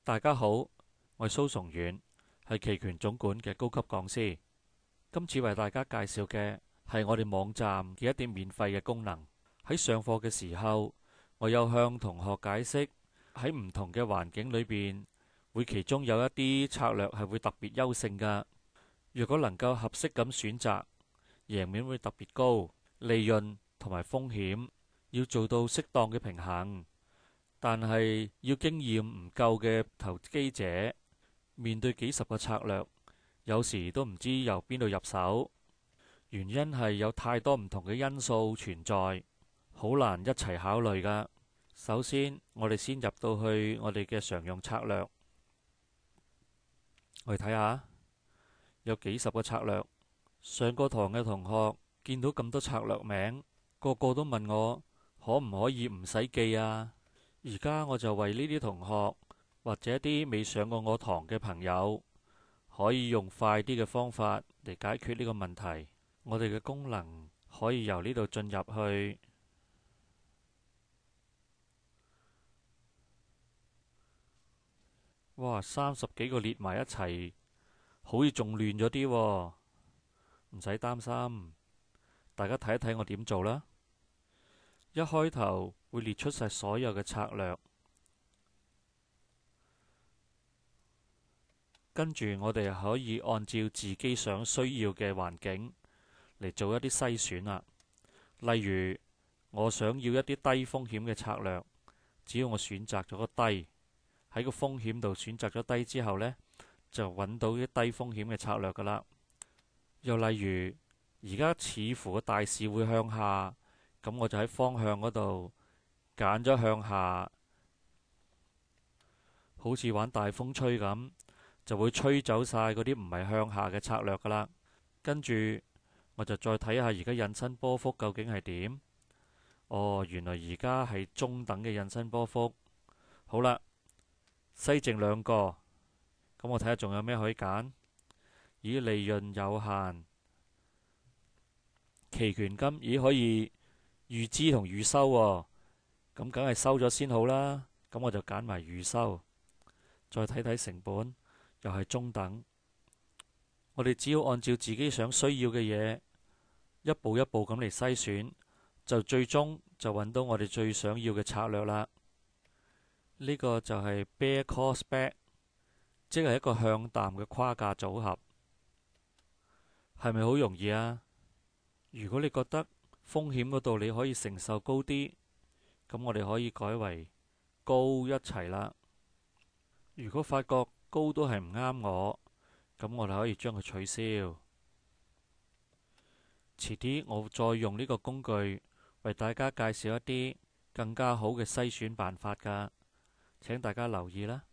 大家好，我係蘇崇遠，係期權總管嘅高級講師。今次為大家介紹嘅係我哋網站嘅一啲免費嘅功能。喺上課嘅時候，我有向同學解釋喺唔同嘅環境裏邊，會其中有一啲策略係會特別優勝㗎。如果能夠合適咁選擇，贏面會特別高，利潤同埋風險要做到適當嘅平衡。但係要經驗唔夠嘅投機者，面對幾十個策略，有時都唔知由邊度入手。原因係有太多唔同嘅因素存在，好難一齊考慮㗎。首先，我哋先入到去我哋嘅常用策略，我哋睇下有幾十個策略。上個堂嘅同學見到咁多策略名，個個都問我可唔可以唔使記啊？而家我就為呢啲同學或者啲未上過我堂嘅朋友，可以用快啲嘅方法嚟解決呢個問題。我哋嘅功能可以由呢度進入去，哇，30幾個列埋一齊，好似仲亂咗啲喎。唔使擔心，大家睇一睇我點做啦。一開頭會列出晒所有嘅策略，跟住我哋可以按照自己想需要嘅環境嚟做一啲篩選啦。例如我想要一啲低風險嘅策略，只要我選擇咗個低，喺個風險度選擇咗低之後呢，就揾到啲低風險嘅策略噶啦。又例如而家似乎個大市會向下，咁我就喺方向嗰度揀咗向下，好似玩大風吹咁，就會吹走晒嗰啲唔係向下嘅策略噶啦。跟住我就再睇下而家引伸波幅究竟係點。哦，原來而家係中等嘅引伸波幅。好啦，西剩兩個，咁我睇下仲有咩可以揀。以利潤有限，期權金已可以預支同預收喎，咁梗係收咗先好啦。咁我就揀埋預收。再睇睇成本，又係中等。我哋只要按照自己想需要嘅嘢，一步一步咁嚟篩選，就最終就揾到我哋最想要嘅策略啦。呢個就係 bear call spread，即係一個向淡嘅框架組合。係咪好容易啊？如果你覺得風險嗰度你可以承受高啲，咁我哋可以改為高一齊啦。如果發覺高都係唔啱我，咁我哋可以將佢取消。遲啲我再用呢個工具為大家介紹一啲更加好嘅篩選辦法㗎，請大家留意啦。